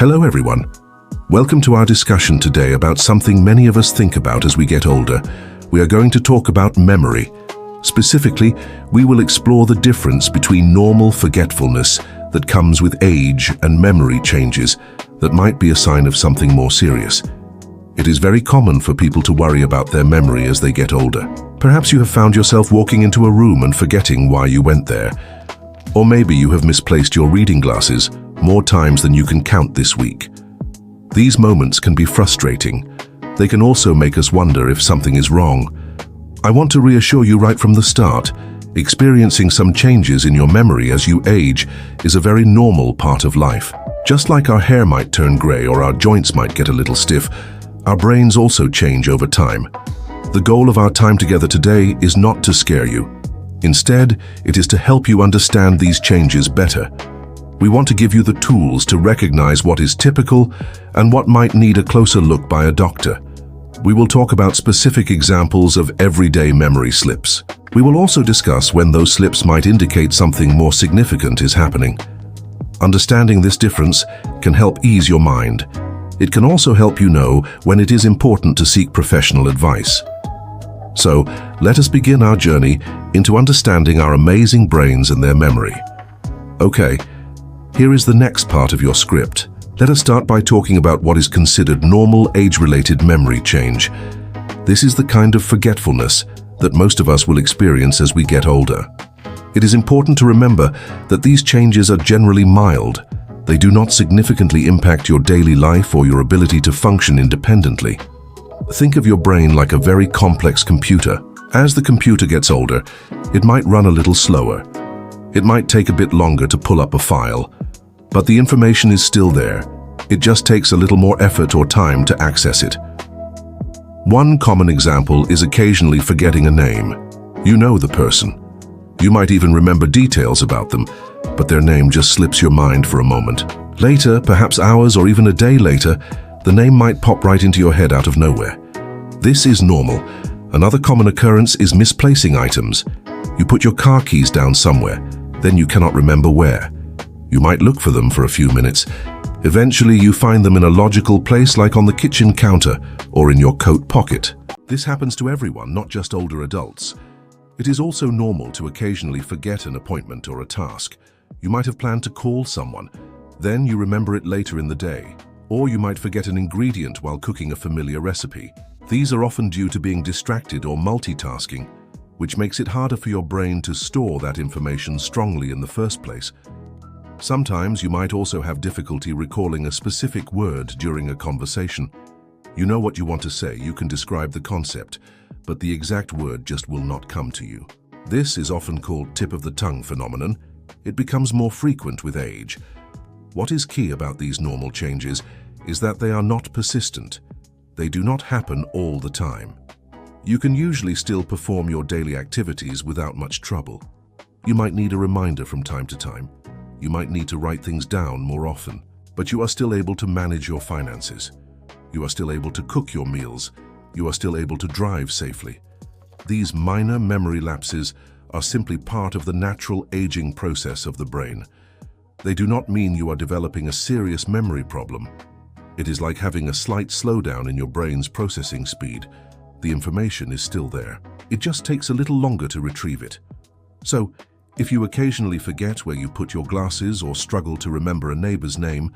Hello everyone. Welcome to our discussion today about something many of us think about as we get older. We are going to talk about memory. Specifically, we will explore the difference between normal forgetfulness that comes with age and memory changes that might be a sign of something more serious. It is very common for people to worry about their memory as they get older. Perhaps you have found yourself walking into a room and forgetting why you went there. Or maybe you have misplaced your reading glasses more times than you can count this week. These moments can be frustrating. They can also make us wonder if something is wrong. I want to reassure you right from the start, experiencing some changes in your memory as you age is a very normal part of life. Just like our hair might turn gray or our joints might get a little stiff, our brains also change over time. The goal of our time together today is not to scare you. Instead, it is to help you understand these changes better. We want to give you the tools to recognize what is typical and what might need a closer look by a doctor. We will talk about specific examples of everyday memory slips. We will also discuss when those slips might indicate something more significant is happening. Understanding this difference can help ease your mind. It can also help you know when it is important to seek professional advice. So, let us begin our journey into understanding our amazing brains and their memory. Okay, here is the next part of your script. Let us start by talking about what is considered normal age-related memory change. This is the kind of forgetfulness that most of us will experience as we get older. It is important to remember that these changes are generally mild. They do not significantly impact your daily life or your ability to function independently. Think of your brain like a very complex computer. As the computer gets older, it might run a little slower. It might take a bit longer to pull up a file, but the information is still there. It just takes a little more effort or time to access it. One common example is occasionally forgetting a name. You know the person. You might even remember details about them, but their name just slips your mind for a moment. Later, perhaps hours or even a day later, the name might pop right into your head out of nowhere. This is normal. Another common occurrence is misplacing items. You put your car keys down somewhere, then you cannot remember where. You might look for them for a few minutes. Eventually, you find them in a logical place like on the kitchen counter or in your coat pocket. This happens to everyone, not just older adults. It is also normal to occasionally forget an appointment or a task. You might have planned to call someone, then you remember it later in the day. Or you might forget an ingredient while cooking a familiar recipe. These are often due to being distracted or multitasking, which makes it harder for your brain to store that information strongly in the first place. Sometimes you might also have difficulty recalling a specific word during a conversation. You know what you want to say, you can describe the concept, but the exact word just will not come to you. This is often called tip-of-the-tongue phenomenon. It becomes more frequent with age. What is key about these normal changes is that they are not persistent. They do not happen all the time. You can usually still perform your daily activities without much trouble. You might need a reminder from time to time. You might need to write things down more often, but you are still able to manage your finances. You are still able to cook your meals. You are still able to drive safely. These minor memory lapses are simply part of the natural aging process of the brain. They do not mean you are developing a serious memory problem. It is like having a slight slowdown in your brain's processing speed. The information is still there. It just takes a little longer to retrieve it. So, if you occasionally forget where you put your glasses or struggle to remember a neighbor's name,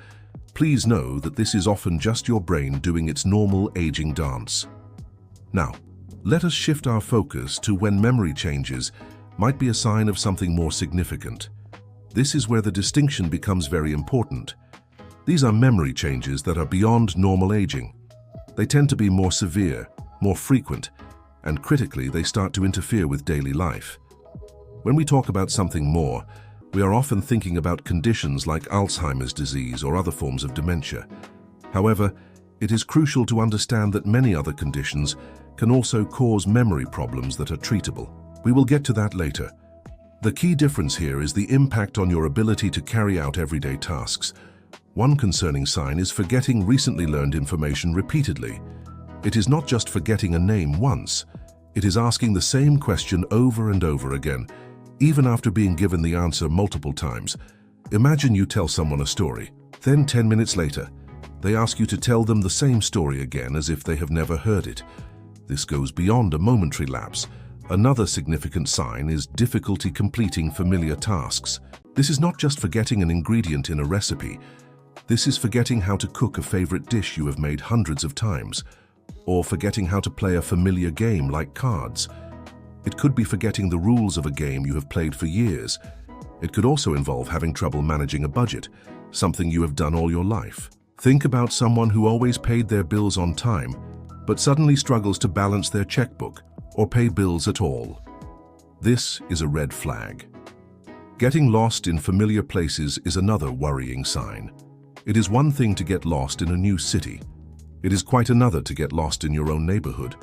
please know that this is often just your brain doing its normal aging dance. Now, let us shift our focus to when memory changes might be a sign of something more significant. This is where the distinction becomes very important. These are memory changes that are beyond normal aging. They tend to be more severe, more frequent, and critically, they start to interfere with daily life. When we talk about something more, we are often thinking about conditions like Alzheimer's disease or other forms of dementia. However, it is crucial to understand that many other conditions can also cause memory problems that are treatable. We will get to that later. The key difference here is the impact on your ability to carry out everyday tasks. One concerning sign is forgetting recently learned information repeatedly. It is not just forgetting a name once. It is asking the same question over and over again, even after being given the answer multiple times. Imagine you tell someone a story. Then 10 minutes later, They ask you to tell them the same story again as if they have never heard it. This goes beyond a momentary lapse. Another significant sign is difficulty completing familiar tasks. This is not just forgetting an ingredient in a recipe. This is forgetting how to cook a favorite dish you have made hundreds of times, or forgetting how to play a familiar game like cards. It could be forgetting the rules of a game you have played for years. It could also involve having trouble managing a budget, something you have done all your life. Think about someone who always paid their bills on time, but suddenly struggles to balance their checkbook or pay bills at all. This is a red flag. Getting lost in familiar places is another worrying sign. It is one thing to get lost in a new city. It is quite another to get lost in your own neighborhood,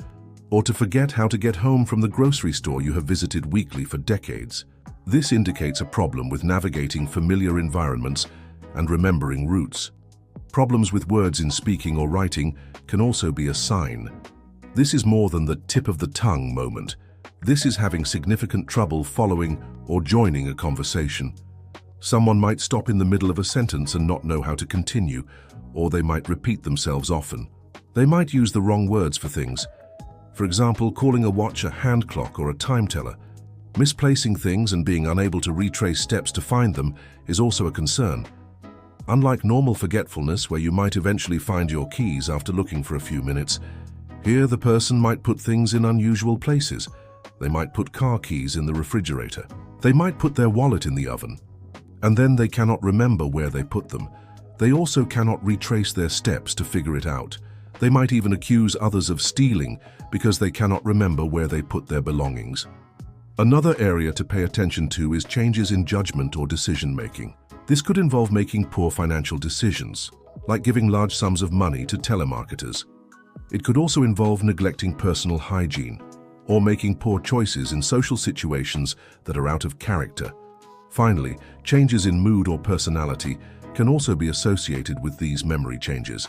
or to forget how to get home from the grocery store you have visited weekly for decades. This indicates a problem with navigating familiar environments and remembering routes. Problems with words in speaking or writing can also be a sign. This is more than the tip of the tongue moment. This is having significant trouble following or joining a conversation. Someone might stop in the middle of a sentence and not know how to continue, or they might repeat themselves often. They might use the wrong words for things. For example, calling a watch a hand clock or a time teller. Misplacing things and being unable to retrace steps to find them is also a concern. Unlike normal forgetfulness, where you might eventually find your keys after looking for a few minutes, here the person might put things in unusual places. They might put car keys in the refrigerator. They might put their wallet in the oven, and then they cannot remember where they put them. They also cannot retrace their steps to figure it out. They might even accuse others of stealing because they cannot remember where they put their belongings. Another area to pay attention to is changes in judgment or decision-making. This could involve making poor financial decisions, like giving large sums of money to telemarketers. It could also involve neglecting personal hygiene, or making poor choices in social situations that are out of character. Finally, changes in mood or personality can also be associated with these memory changes.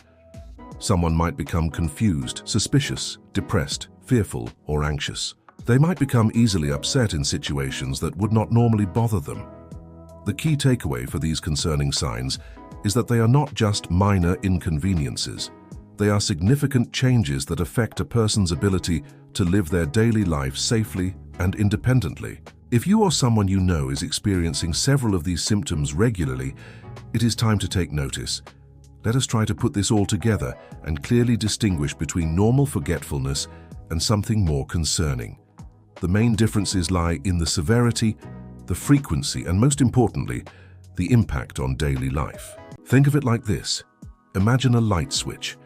Someone might become confused, suspicious, depressed, fearful, or anxious. They might become easily upset in situations that would not normally bother them. The key takeaway for these concerning signs is that they are not just minor inconveniences. They are significant changes that affect a person's ability to live their daily life safely and independently. If you or someone you know is experiencing several of these symptoms regularly, it is time to take notice. Let us try to put this all together and clearly distinguish between normal forgetfulness and something more concerning. The main differences lie in the severity, the frequency, and most importantly, the impact on daily life. Think of it like this. Imagine a light switch.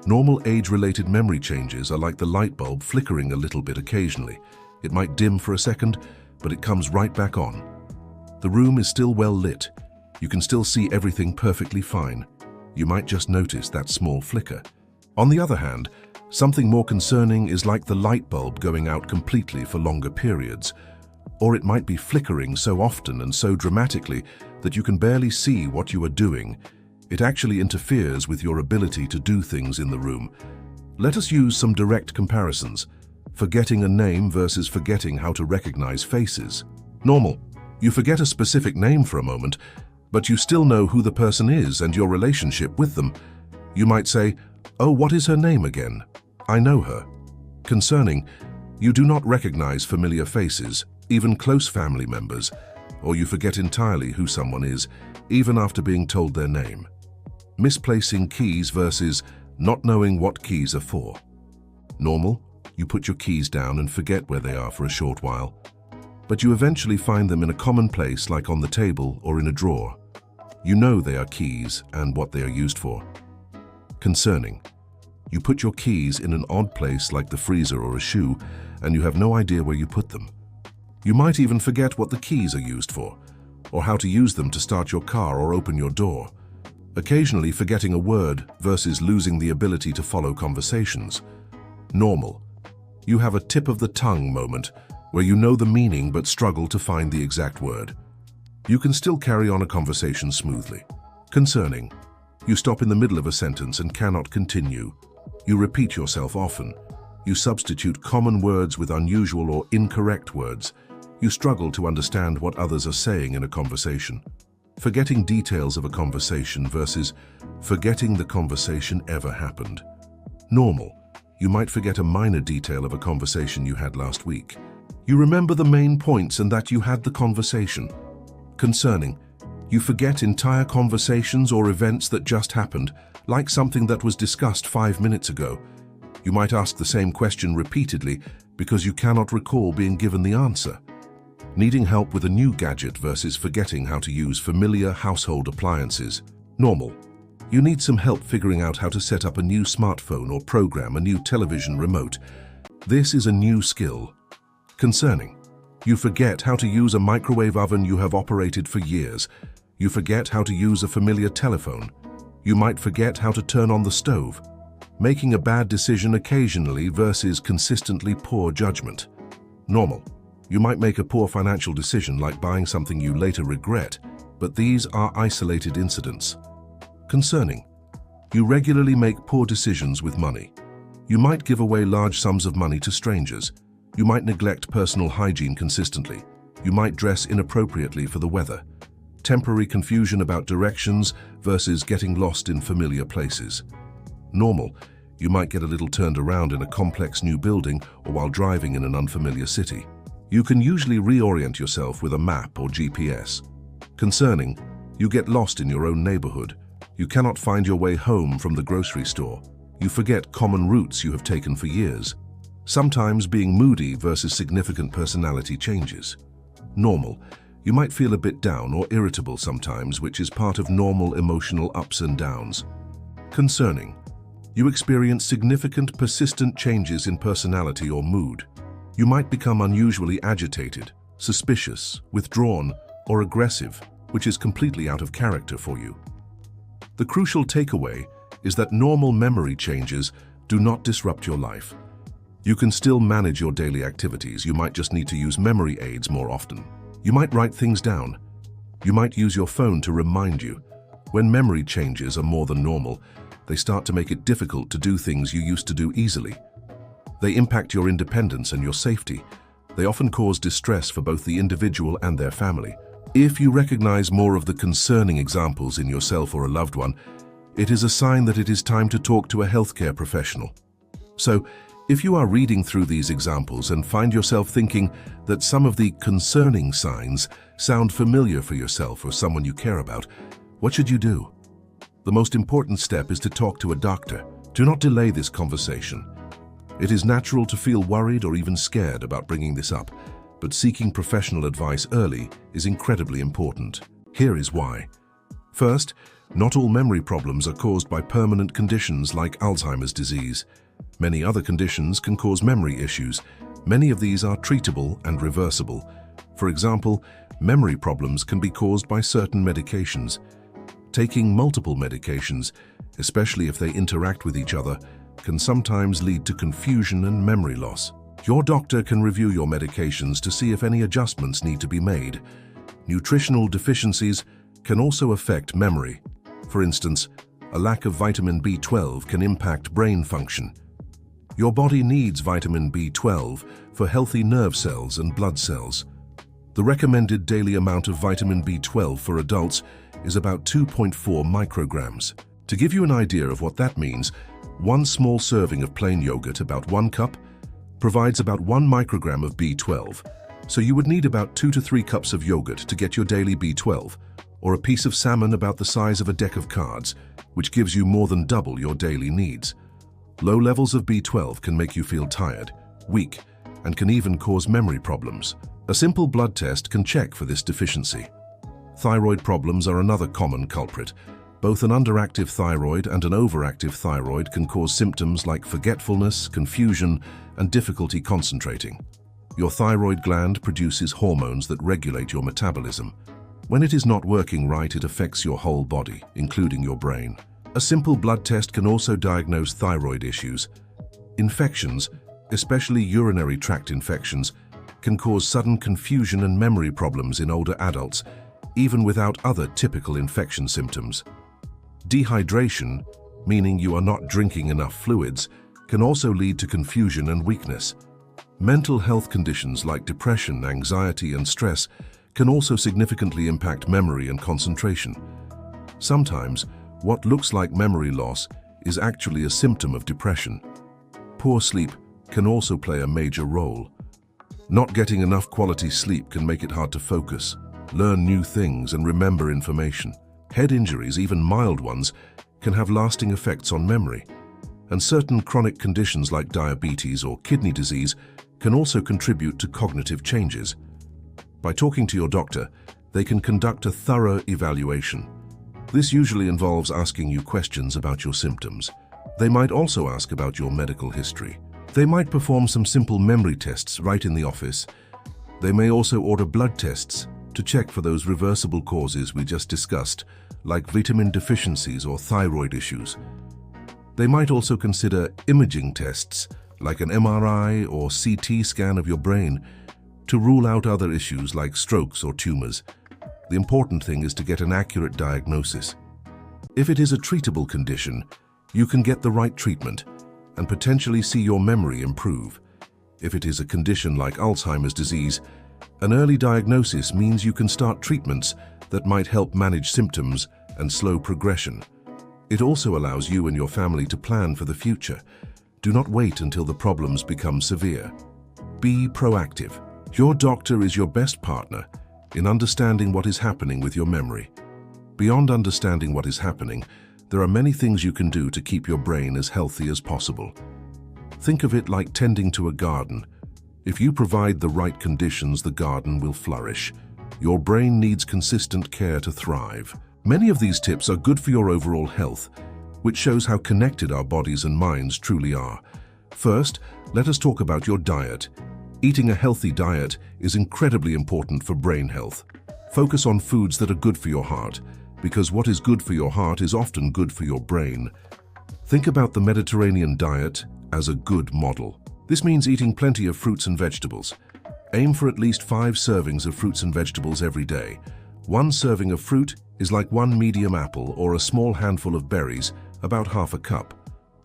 Normal age-related memory changes are like the light bulb flickering a little bit occasionally. It might dim for a second, but it comes right back on. The room is still well lit. You can still see everything perfectly fine. You might just notice that small flicker. On the other hand, something more concerning is like the light bulb going out completely for longer periods, or it might be flickering so often and so dramatically that you can barely see what you are doing. It actually interferes with your ability to do things in the room. Let us use some direct comparisons. Forgetting a name versus forgetting how to recognize faces. Normal. You forget a specific name for a moment, but you still know who the person is and your relationship with them. You might say, "Oh, what is her name again? I know her." Concerning, you do not recognize familiar faces, even close family members, or you forget entirely who someone is, even after being told their name. Misplacing keys versus not knowing what keys are for. Normal, you put your keys down and forget where they are for a short while, but you eventually find them in a common place like on the table or in a drawer. You know they are keys and what they are used for. Concerning, you put your keys in an odd place like the freezer or a shoe, and you have no idea where you put them. You might even forget what the keys are used for, or how to use them to start your car or open your door. Occasionally forgetting a word versus losing the ability to follow conversations. Normal. You have a tip of the tongue moment where you know the meaning but struggle to find the exact word. You can still carry on a conversation smoothly. Concerning. You stop in the middle of a sentence and cannot continue. You repeat yourself often. You substitute common words with unusual or incorrect words. You struggle to understand what others are saying in a conversation. Forgetting details of a conversation versus forgetting the conversation ever happened. Normal. You might forget a minor detail of a conversation you had last week. You remember the main points and that you had the conversation. Concerning. You forget entire conversations or events that just happened, like something that was discussed 5 minutes ago. You might ask the same question repeatedly because you cannot recall being given the answer. Needing help with a new gadget versus forgetting how to use familiar household appliances. Normal. You need some help figuring out how to set up a new smartphone or program a new television remote. This is a new skill. Concerning. You forget how to use a microwave oven you have operated for years. You forget how to use a familiar telephone. You might forget how to turn on the stove. Making a bad decision occasionally versus consistently poor judgment. Normal. You might make a poor financial decision like buying something you later regret, but these are isolated incidents. Concerning. You regularly make poor decisions with money. You might give away large sums of money to strangers. You might neglect personal hygiene consistently. You might dress inappropriately for the weather. Temporary confusion about directions versus getting lost in familiar places. Normal. You might get a little turned around in a complex new building or while driving in an unfamiliar city. You can usually reorient yourself with a map or GPS. Concerning. You get lost in your own neighborhood. You cannot find your way home from the grocery store. You forget common routes you have taken for years. Sometimes being moody versus significant personality changes. Normal. You might feel a bit down or irritable sometimes, which is part of normal emotional ups and downs. Concerning. You experience significant, persistent changes in personality or mood. You might become unusually agitated, suspicious, withdrawn, or aggressive, which is completely out of character for you. The crucial takeaway is that normal memory changes do not disrupt your life. You can still manage your daily activities. You might just need to use memory aids more often. You might write things down. You might use your phone to remind you. When memory changes are more than normal, they start to make it difficult to do things you used to do easily. They impact your independence and your safety. They often cause distress for both the individual and their family. If you recognize more of the concerning examples in yourself or a loved one, it is a sign that it is time to talk to a healthcare professional. So, if you are reading through these examples and find yourself thinking that some of the concerning signs sound familiar for yourself or someone you care about, what should you do? The most important step is to talk to a doctor. Do not delay this conversation. It is natural to feel worried or even scared about bringing this up, but seeking professional advice early is incredibly important. Here is why. First, not all memory problems are caused by permanent conditions like Alzheimer's disease. Many other conditions can cause memory issues. Many of these are treatable and reversible. For example, memory problems can be caused by certain medications. Taking multiple medications, especially if they interact with each other, can sometimes lead to confusion and memory loss. Your doctor can review your medications to see if any adjustments need to be made. Nutritional deficiencies can also affect memory. For instance, a lack of vitamin B12 can impact brain function. Your body needs vitamin B12 for healthy nerve cells and blood cells. The recommended daily amount of vitamin B12 for adults is about 2.4 micrograms. To give you an idea of what that means, one small serving of plain yogurt, about 1 cup, provides about 1 microgram of B12. So you would need about 2 to 3 cups of yogurt to get your daily B12, or a piece of salmon about the size of a deck of cards, which gives you more than double your daily needs. Low levels of B12 can make you feel tired, weak, and can even cause memory problems. A simple blood test can check for this deficiency. Thyroid problems are another common culprit. Both an underactive thyroid and an overactive thyroid can cause symptoms like forgetfulness, confusion, and difficulty concentrating. Your thyroid gland produces hormones that regulate your metabolism. When it is not working right, it affects your whole body, including your brain. A simple blood test can also diagnose thyroid issues. Infections, especially urinary tract infections, can cause sudden confusion and memory problems in older adults, even without other typical infection symptoms. Dehydration, meaning you are not drinking enough fluids, can also lead to confusion and weakness. Mental health conditions like depression, anxiety, and stress can also significantly impact memory and concentration. Sometimes, what looks like memory loss is actually a symptom of depression. Poor sleep can also play a major role. Not getting enough quality sleep can make it hard to focus, learn new things, and remember information. Head injuries, even mild ones, can have lasting effects on memory. And certain chronic conditions like diabetes or kidney disease can also contribute to cognitive changes. By talking to your doctor, they can conduct a thorough evaluation. This usually involves asking you questions about your symptoms. They might also ask about your medical history. They might perform some simple memory tests right in the office. They may also order blood tests to check for those reversible causes we just discussed, like vitamin deficiencies or thyroid issues. They might also consider imaging tests, like an MRI or CT scan of your brain, to rule out other issues like strokes or tumors. The important thing is to get an accurate diagnosis. If it is a treatable condition, you can get the right treatment and potentially see your memory improve. If it is a condition like Alzheimer's disease, an early diagnosis means you can start treatments that might help manage symptoms and slow progression. It also allows you and your family to plan for the future. Do not wait until the problems become severe. Be proactive. Your doctor is your best partner in understanding what is happening with your memory. Beyond understanding what is happening, there are many things you can do to keep your brain as healthy as possible. Think of it like tending to a garden. If you provide the right conditions, the garden will flourish. Your brain needs consistent care to thrive. Many of these tips are good for your overall health, which shows how connected our bodies and minds truly are. First, let us talk about your diet. Eating a healthy diet is incredibly important for brain health. Focus on foods that are good for your heart, because what is good for your heart is often good for your brain. Think about the Mediterranean diet as a good model. This means eating plenty of fruits and vegetables. Aim for at least 5 servings of fruits and vegetables every day. 1 serving of fruit is like 1 medium apple or a small handful of berries, about half a cup.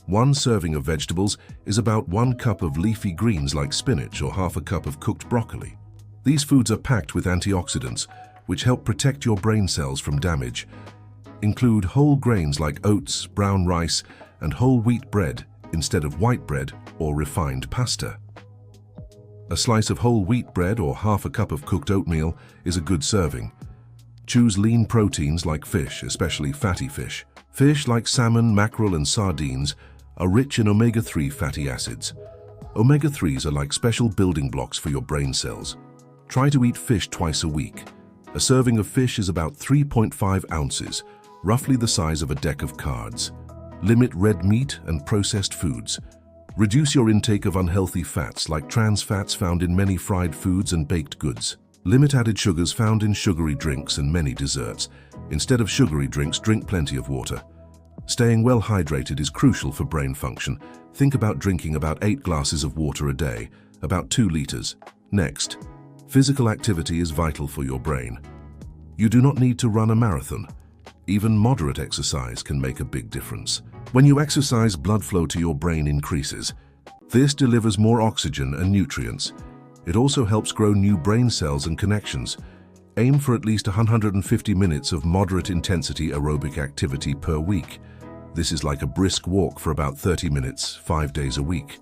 1 serving of vegetables is about 1 cup of leafy greens like spinach or half a cup of cooked broccoli. These foods are packed with antioxidants, which help protect your brain cells from damage. Include whole grains like oats, brown rice, and whole wheat bread instead of white bread or refined pasta. A slice of whole wheat bread or half a cup of cooked oatmeal is a good serving. Choose lean proteins like fish, especially fatty fish. Fish like salmon, mackerel, and sardines are rich in omega-3 fatty acids. Omega-3s are like special building blocks for your brain cells. Try to eat fish twice a week. A serving of fish is about 3.5 ounces, roughly the size of a deck of cards. Limit red meat and processed foods. Reduce your intake of unhealthy fats like trans fats found in many fried foods and baked goods. Limit added sugars found in sugary drinks and many desserts. Instead of sugary drinks, drink plenty of water. Staying well hydrated is crucial for brain function. Think about drinking about 8 glasses of water a day, about 2 liters. Next, physical activity is vital for your brain. You do not need to run a marathon. Even moderate exercise can make a big difference. When you exercise, blood flow to your brain increases. This delivers more oxygen and nutrients. It also helps grow new brain cells and connections. Aim for at least 150 minutes of moderate intensity aerobic activity per week. This is like a brisk walk for about 30 minutes, 5 days a week.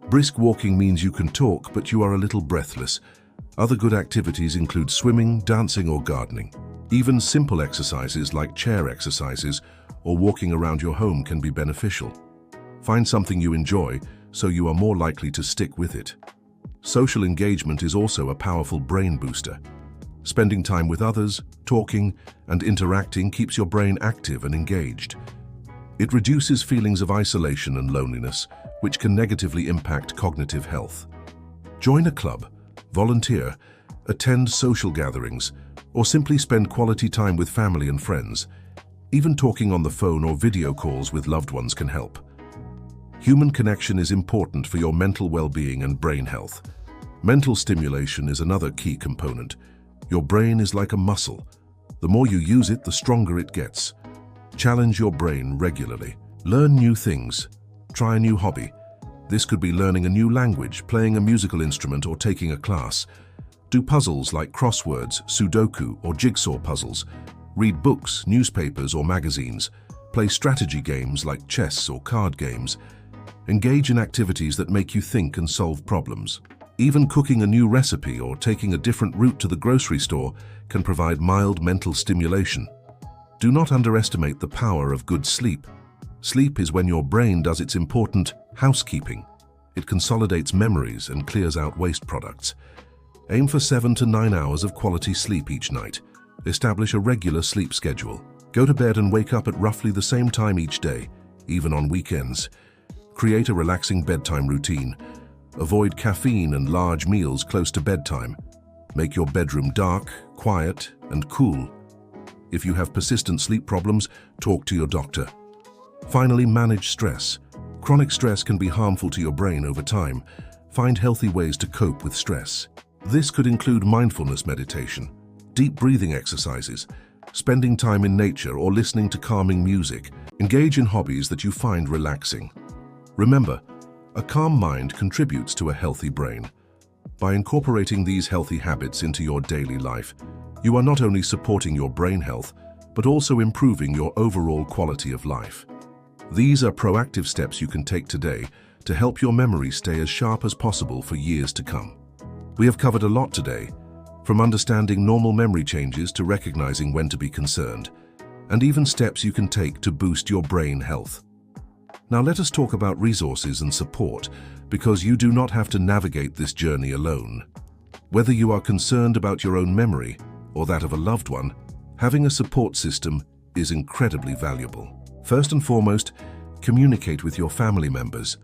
Brisk walking means you can talk, but you are a little breathless. Other good activities include swimming, dancing, or gardening. Even simple exercises like chair exercises or walking around your home can be beneficial. Find something you enjoy so you are more likely to stick with it. Social engagement is also a powerful brain booster. Spending time with others, talking, and interacting keeps your brain active and engaged. It reduces feelings of isolation and loneliness, which can negatively impact cognitive health. Join a club, volunteer, attend social gatherings, or simply spend quality time with family and friends. Even talking on the phone or video calls with loved ones can help. Human connection is important for your mental well-being and brain health. Mental stimulation is another key component. Your brain is like a muscle. The more you use it, the stronger it gets. Challenge your brain regularly. Learn new things. Try a new hobby. This could be learning a new language, playing a musical instrument, or taking a class. Do puzzles like crosswords, Sudoku, or jigsaw puzzles. Read books, newspapers, or magazines. Play strategy games like chess or card games. Engage in activities that make you think and solve problems. Even cooking a new recipe or taking a different route to the grocery store can provide mild mental stimulation. Do not underestimate the power of good sleep. Sleep is when your brain does its important housekeeping. It consolidates memories and clears out waste products. Aim for 7 to 9 hours of quality sleep each night. Establish a regular sleep schedule. Go to bed and wake up at roughly the same time each day, even on weekends. Create a relaxing bedtime routine. Avoid caffeine and large meals close to bedtime. Make your bedroom dark, quiet, and cool. If you have persistent sleep problems, talk to your doctor. Finally, manage stress. Chronic stress can be harmful to your brain over time. Find healthy ways to cope with stress. This could include mindfulness meditation, deep breathing exercises, spending time in nature, or listening to calming music. Engage in hobbies that you find relaxing. Remember, a calm mind contributes to a healthy brain. By incorporating these healthy habits into your daily life, you are not only supporting your brain health, but also improving your overall quality of life. These are proactive steps you can take today to help your memory stay as sharp as possible for years to come. We have covered a lot today, from understanding normal memory changes to recognizing when to be concerned, and even steps you can take to boost your brain health. Now let us talk about resources and support, because you do not have to navigate this journey alone. Whether you are concerned about your own memory or that of a loved one, having a support system is incredibly valuable. First and foremost, communicate with your family members.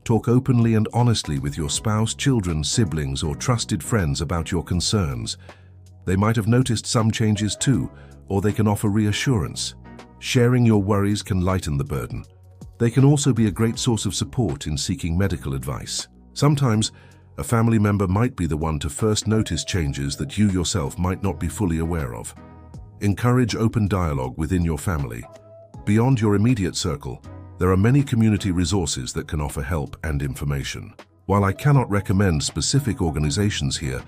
Talk openly and honestly with your spouse, children, siblings, or trusted friends about your concerns. They might have noticed some changes too, or they can offer reassurance. Sharing your worries can lighten the burden. They can also be a great source of support in seeking medical advice. Sometimes, a family member might be the one to first notice changes that you yourself might not be fully aware of. Encourage open dialogue within your family. Beyond your immediate circle, there are many community resources that can offer help and information. While I cannot recommend specific organizations here,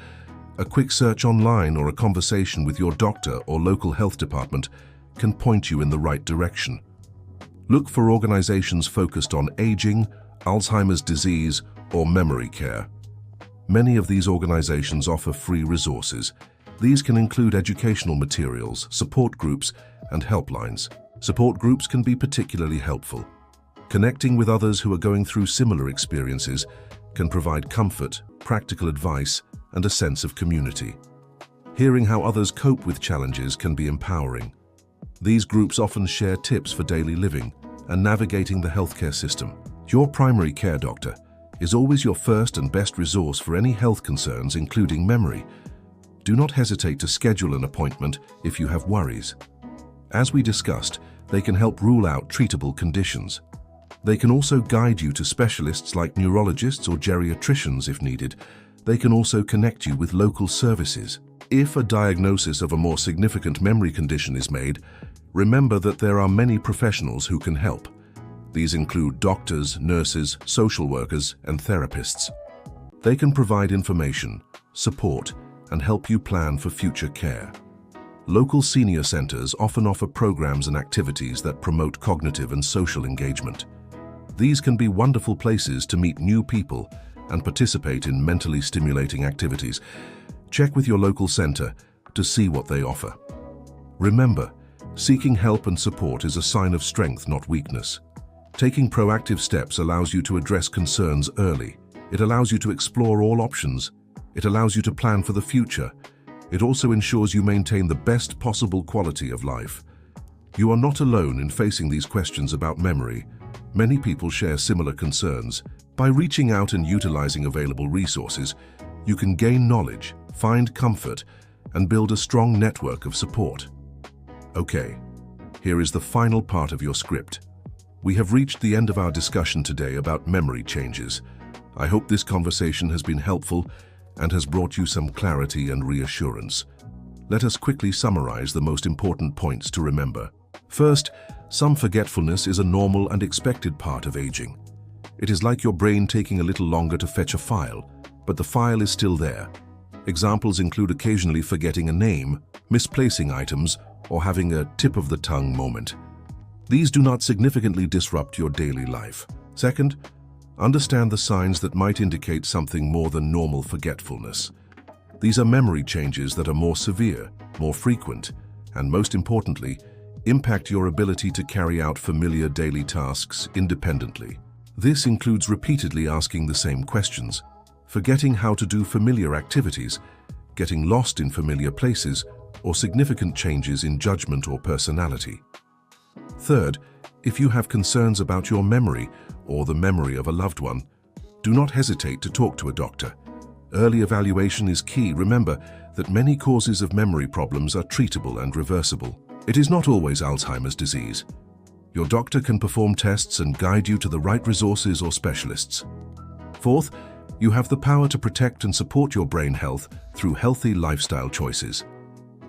a quick search online or a conversation with your doctor or local health department can point you in the right direction. Look for organizations focused on aging, Alzheimer's disease, or memory care. Many of these organizations offer free resources. These can include educational materials, support groups, and helplines. Support groups can be particularly helpful. Connecting with others who are going through similar experiences can provide comfort, practical advice, and a sense of community. Hearing how others cope with challenges can be empowering. These groups often share tips for daily living and navigating the healthcare system. Your primary care doctor is always your first and best resource for any health concerns, including memory. Do not hesitate to schedule an appointment if you have worries. As we discussed, they can help rule out treatable conditions. They can also guide you to specialists like neurologists or geriatricians if needed. They can also connect you with local services. If a diagnosis of a more significant memory condition is made, remember that there are many professionals who can help. These include doctors, nurses, social workers, and therapists. They can provide information, support, and help you plan for future care. Local senior centers often offer programs and activities that promote cognitive and social engagement. These can be wonderful places to meet new people and participate in mentally stimulating activities. Check with your local center to see what they offer. Remember, seeking help and support is a sign of strength, not weakness. Taking proactive steps allows you to address concerns early. It allows you to explore all options. It allows you to plan for the future. It also ensures you maintain the best possible quality of life. You are not alone in facing these questions about memory. Many people share similar concerns. By reaching out and utilizing available resources, you can gain knowledge, find comfort, and build a strong network of support. Okay, here is the final part of your script. We have reached the end of our discussion today about memory changes. I hope this conversation has been helpful and has brought you some clarity and reassurance. Let us quickly summarize the most important points to remember. First, some forgetfulness is a normal and expected part of aging. It is like your brain taking a little longer to fetch a file, but the file is still there. Examples include occasionally forgetting a name, misplacing items, or having a tip-of-the-tongue moment. These do not significantly disrupt your daily life. Second, understand the signs that might indicate something more than normal forgetfulness. These are memory changes that are more severe, more frequent, and most importantly, impact your ability to carry out familiar daily tasks independently. This includes repeatedly asking the same questions, forgetting how to do familiar activities, getting lost in familiar places, or significant changes in judgment or personality. Third, if you have concerns about your memory or the memory of a loved one, do not hesitate to talk to a doctor. Early evaluation is key. Remember that many causes of memory problems are treatable and reversible. It is not always Alzheimer's disease. Your doctor can perform tests and guide you to the right resources or specialists. Fourth, you have the power to protect and support your brain health through healthy lifestyle choices.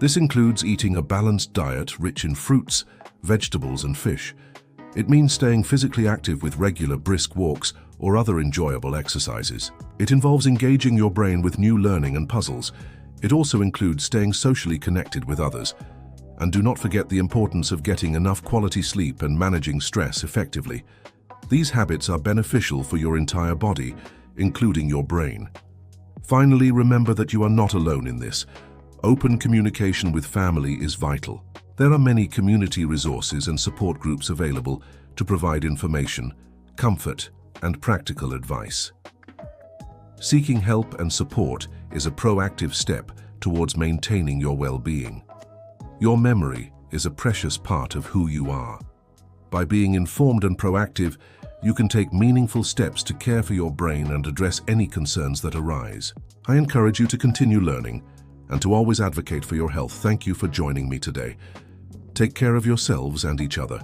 This includes eating a balanced diet rich in fruits, vegetables, and fish. It means staying physically active with regular brisk walks or other enjoyable exercises. It involves engaging your brain with new learning and puzzles. It also includes staying socially connected with others. And do not forget the importance of getting enough quality sleep and managing stress effectively. These habits are beneficial for your entire body, including your brain. Finally, remember that you are not alone in this. Open communication with family is vital. There are many community resources and support groups available to provide information, comfort, and practical advice. Seeking help and support is a proactive step towards maintaining your well-being. Your memory is a precious part of who you are. By being informed and proactive, you can take meaningful steps to care for your brain and address any concerns that arise. I encourage you to continue learning and to always advocate for your health. Thank you for joining me today. Take care of yourselves and each other.